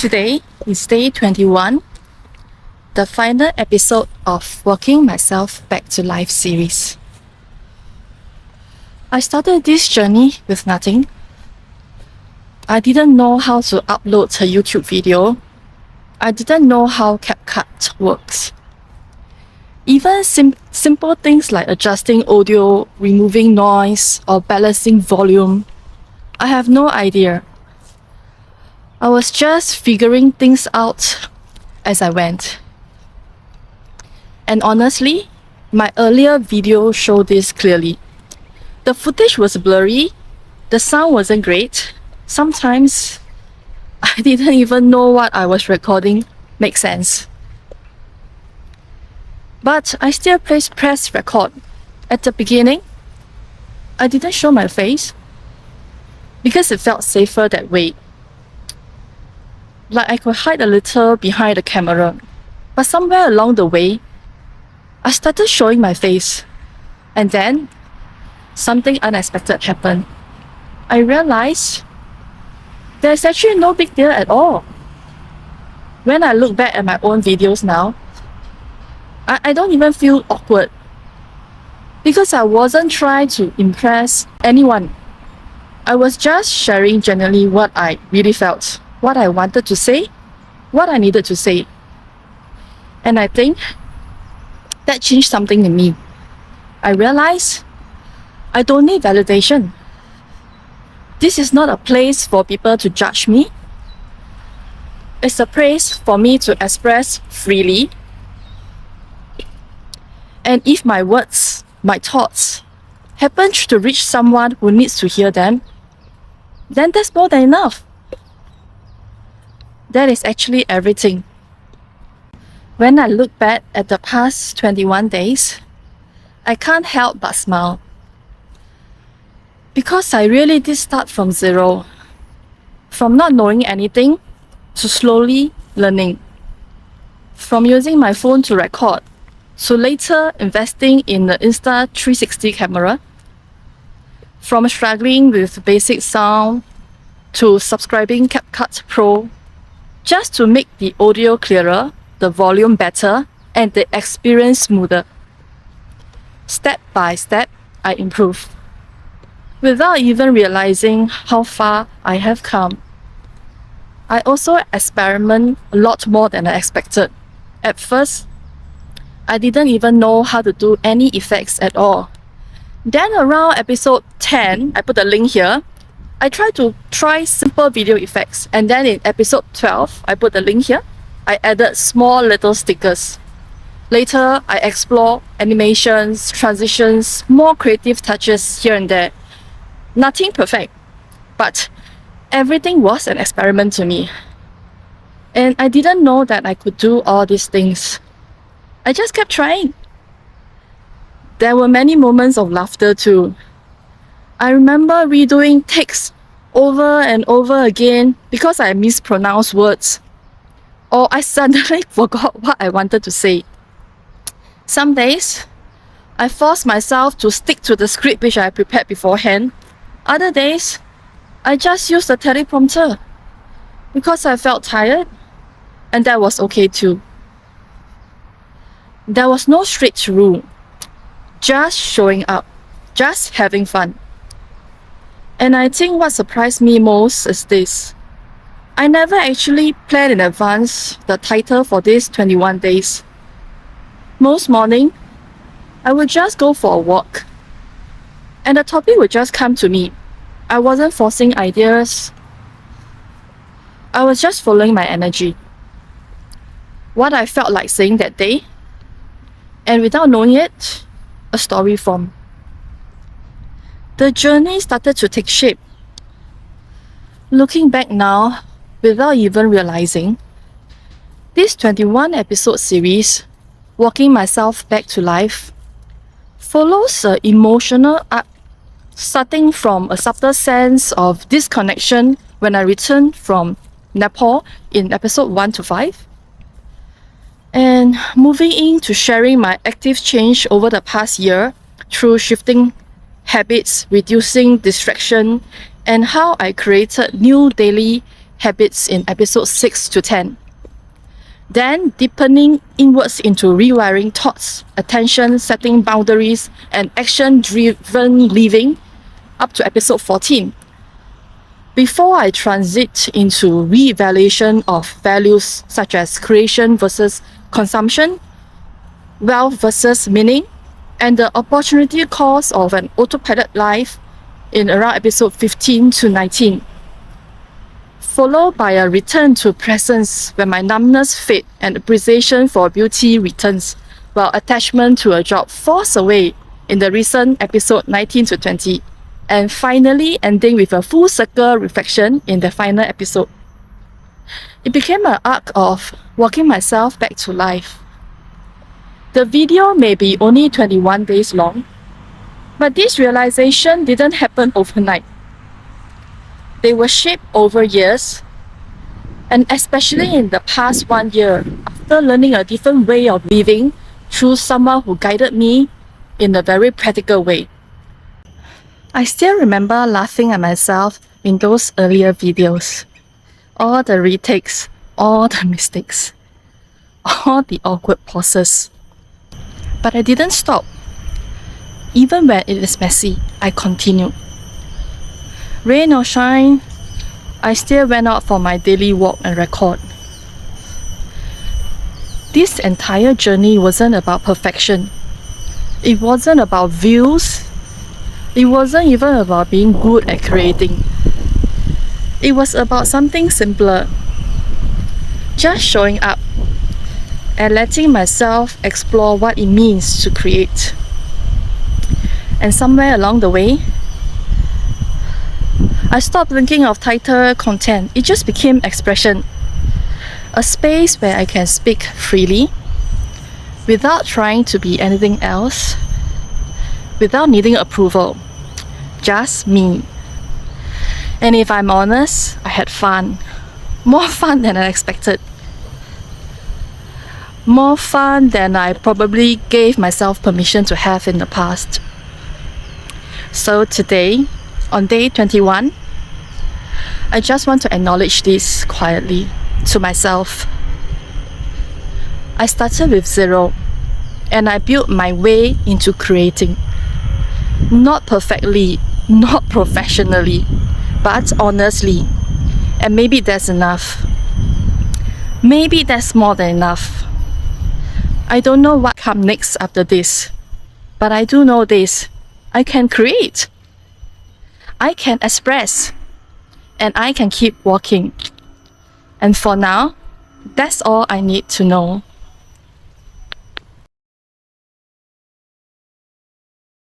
Today is day 21, the final episode of Walking Myself Back to Life series. I started this journey with nothing. I didn't know how to upload a YouTube video. I didn't know how CapCut works. Even simple things like adjusting audio, removing noise, or balancing volume, I have no idea. I was just figuring things out as I went. And honestly, my earlier video showed this clearly. The footage was blurry, the sound wasn't great. Sometimes I didn't even know what I was recording makes sense. But I still press record. At the beginning, I didn't show my face because it felt safer that way. Like I could hide a little behind the camera. But somewhere along the way, I started showing my face. And then, something unexpected happened. I realized there's actually no big deal at all. When I look back at my own videos now, I don't even feel awkward. Because I wasn't trying to impress anyone. I was just sharing genuinely what I really felt, what I wanted to say, what I needed to say. And I think that changed something in me. I realized I don't need validation. This is not a place for people to judge me. It's a place for me to express freely. And if my words, my thoughts, happen to reach someone who needs to hear them, then that's more than enough. That is actually everything. When I look back at the past 21 days, I can't help but smile. Because I really did start from zero. From not knowing anything to slowly learning. From using my phone to record to later investing in the Insta360 camera. From struggling with basic sound to subscribing CapCut Pro just to make the audio clearer, the volume better, and the experience smoother. Step by step, I improve. Without even realizing how far I have come. I also experiment a lot more than I expected. At first, I didn't even know how to do any effects at all. Then around episode 10, I put a link here, I tried to try simple video effects, and then in episode 12, I put the link here, I added small little stickers. Later, I explore animations, transitions, more creative touches here and there. Nothing perfect, but everything was an experiment to me. And I didn't know that I could do all these things. I just kept trying. There were many moments of laughter too. I remember redoing takes over and over again because I mispronounced words. Or I suddenly forgot what I wanted to say. Some days, I forced myself to stick to the script which I prepared beforehand. Other days, I just used the teleprompter because I felt tired, and that was okay too. There was no strict rule, just showing up, just having fun. And I think what surprised me most is this. I never actually planned in advance the title for these 21 days. Most morning, I would just go for a walk. And the topic would just come to me. I wasn't forcing ideas. I was just following my energy. What I felt like saying that day. And without knowing it, a story formed. The journey started to take shape. Looking back now, without even realizing, this 21 episode series, Walking Myself Back to Life, follows an emotional arc starting from a subtle sense of disconnection when I returned from Nepal in episode 1 to 5, and moving into sharing my active change over the past year through shifting habits, reducing distraction, and how I created new daily habits in episode 6 to 10. Then deepening inwards into rewiring thoughts, attention, setting boundaries, and action-driven living up to episode 14. Before I transit into re-evaluation of values such as creation versus consumption, wealth versus meaning, and the opportunity cost of an autopilot life in around episode 15 to 19. Followed by a return to presence when my numbness fades and appreciation for beauty returns, while attachment to a job falls away in the recent episode 19 to 20. And finally ending with a full circle reflection in the final episode. It became an arc of walking myself back to life. The video may be only 21 days long, but this realization didn't happen overnight. They were shaped over years, and especially in the past 1 year, after learning a different way of living through someone who guided me in a very practical way. I still remember laughing at myself in those earlier videos. All the retakes, all the mistakes, all the awkward pauses. But I didn't stop. Even when it is messy, I continued. Rain or shine, I still went out for my daily walk and record. This entire journey wasn't about perfection. It wasn't about views. It wasn't even about being good at creating. It was about something simpler. Just showing up and letting myself explore what it means to create. And somewhere along the way, I stopped thinking of title content. It just became expression. A space where I can speak freely, without trying to be anything else, without needing approval. Just me. And if I'm honest, I had fun. More fun than I expected. More fun than I probably gave myself permission to have in the past. So today, on day 21, I just want to acknowledge this quietly to myself. I started with 0, and I built my way into creating. Not perfectly, not professionally, but honestly. And maybe that's enough. Maybe that's more than enough. I don't know what comes next after this, but I do know this. I can create. I can express. And I can keep walking. And for now, that's all I need to know.